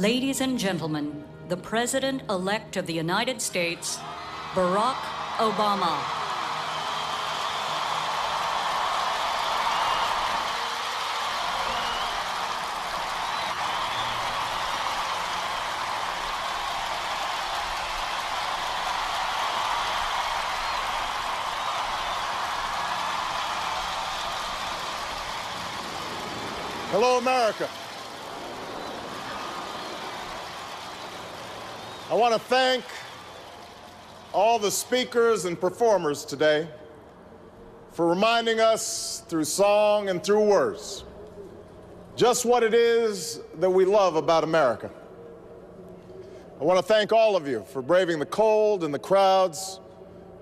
Ladies and gentlemen, the President-elect of the United States, Barack Obama. Hello, America. I want to thank all the speakers and performers today for reminding us through song and through words just what it is that we love about America. I want to thank all of you for braving the cold and the crowds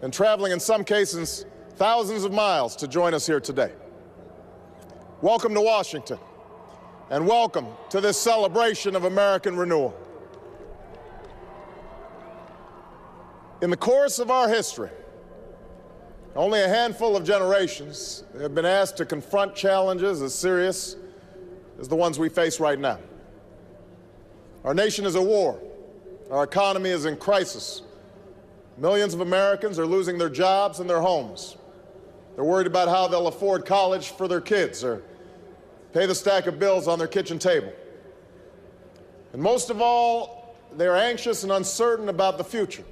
and traveling, in some cases, thousands of miles to join us here today. Welcome to Washington, and welcome to this celebration of American renewal. In the course of our history, only a handful of generations have been asked to confront challenges as serious as the ones we face right now. Our nation is at war. Our economy is in crisis. Millions of Americans are losing their jobs and their homes. They're worried about how they'll afford college for their kids or pay the stack of bills on their kitchen table. And most of all, they're anxious and uncertain about the future,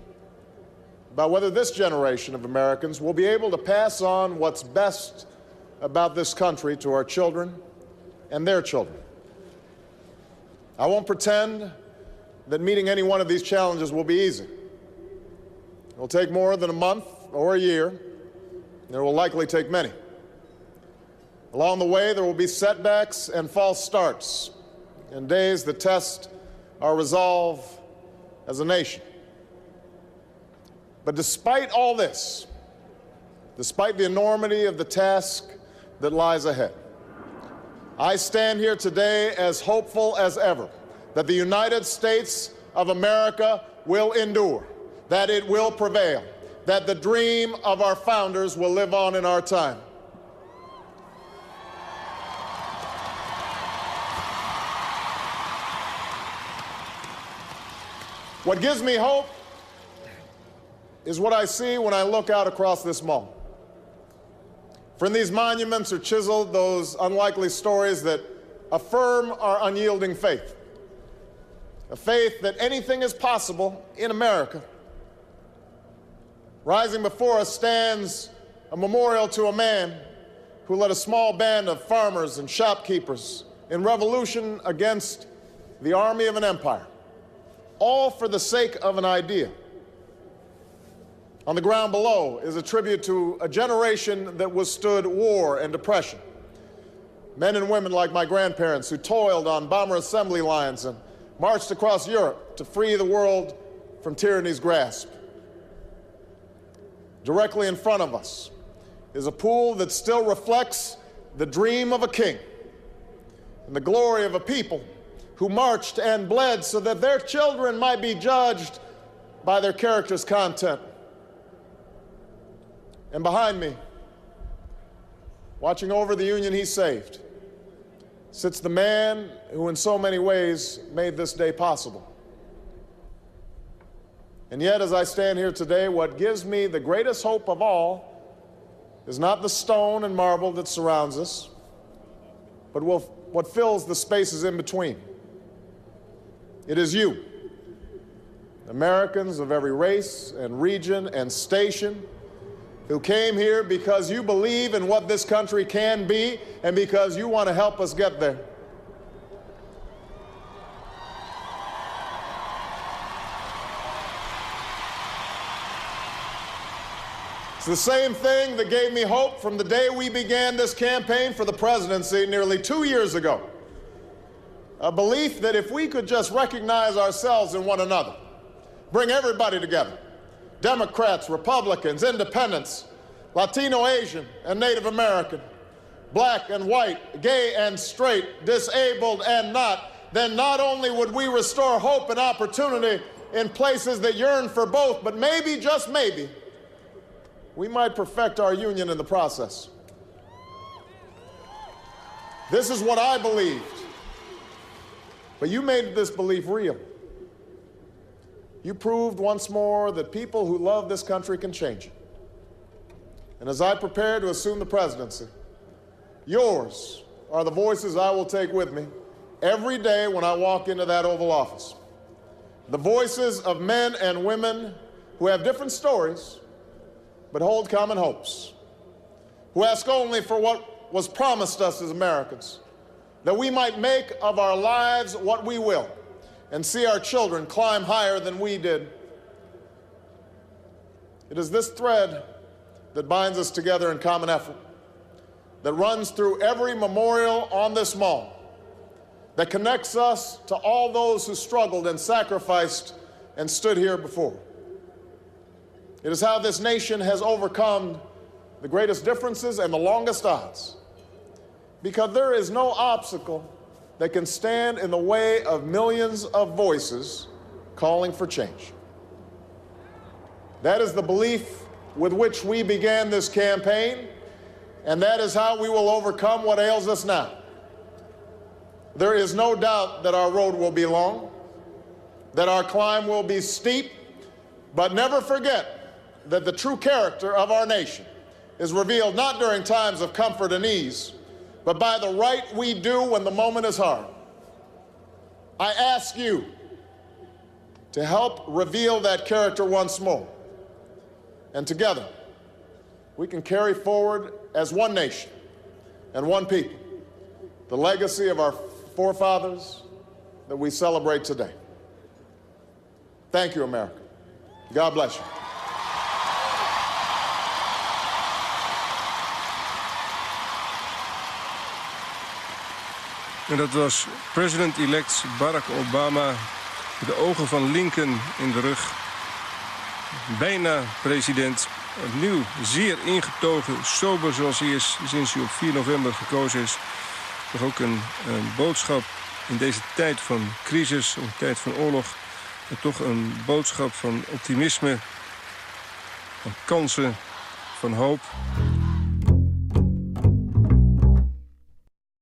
about whether this generation of Americans will be able to pass on what's best about this country to our children and their children. I won't pretend that meeting any one of these challenges will be easy. It will take more than a month or a year, and it will likely take many. Along the way, there will be setbacks and false starts, and days that test our resolve as a nation. But despite all this, despite the enormity of the task that lies ahead, I stand here today as hopeful as ever that the United States of America will endure, that it will prevail, that the dream of our founders will live on in our time. What gives me hope is what I see when I look out across this mall. For in these monuments are chiseled those unlikely stories that affirm our unyielding faith, a faith that anything is possible in America. Rising before us stands a memorial to a man who led a small band of farmers and shopkeepers in revolution against the army of an empire, all for the sake of an idea. On the ground below is a tribute to a generation that withstood war and depression. Men and women like my grandparents who toiled on bomber assembly lines and marched across Europe to free the world from tyranny's grasp. Directly in front of us is a pool that still reflects the dream of a king and the glory of a people who marched and bled so that their children might be judged by their character's content. And behind me, watching over the union he saved, sits the man who in so many ways made this day possible. And yet, as I stand here today, what gives me the greatest hope of all is not the stone and marble that surrounds us, but what fills the spaces in between. It is you, Americans of every race and region and station, who came here because you believe in what this country can be and because you want to help us get there. It's the same thing that gave me hope from the day we began this campaign for the presidency nearly 2 years ago. A belief that if we could just recognize ourselves in one another, bring everybody together, Democrats, Republicans, Independents, Latino, Asian, and Native American, black and white, gay and straight, disabled and not, then not only would we restore hope and opportunity in places that yearn for both, but maybe, just maybe, we might perfect our union in the process. This is what I believed But you made this belief real. You proved once more that people who love this country can change it. And as I prepare to assume the presidency, yours are the voices I will take with me every day when I walk into that Oval Office. The voices of men and women who have different stories, but hold common hopes, who ask only for what was promised us as Americans, that we might make of our lives what we will, and see our children climb higher than we did. It is this thread that binds us together in common effort, that runs through every memorial on this mall, that connects us to all those who struggled and sacrificed and stood here before. It is how this nation has overcome the greatest differences and the longest odds, because there is no obstacle that can stand in the way of millions of voices calling for change. That is the belief with which we began this campaign, and that is how we will overcome what ails us now. There is no doubt that our road will be long, that our climb will be steep, but never forget that the true character of our nation is revealed not during times of comfort and ease, but by the right we do when the moment is hard. I ask you to help reveal that character once more. And together, we can carry forward as one nation and one people the legacy of our forefathers that we celebrate today. Thank you, America. God bless you. En dat was president-elect Barack Obama, de ogen van Lincoln in de rug. Bijna president, opnieuw zeer ingetogen, sober zoals hij is sinds hij op 4 november gekozen is. Toch ook een boodschap in deze tijd van crisis, een tijd van oorlog. Maar toch een boodschap van optimisme, van kansen, van hoop.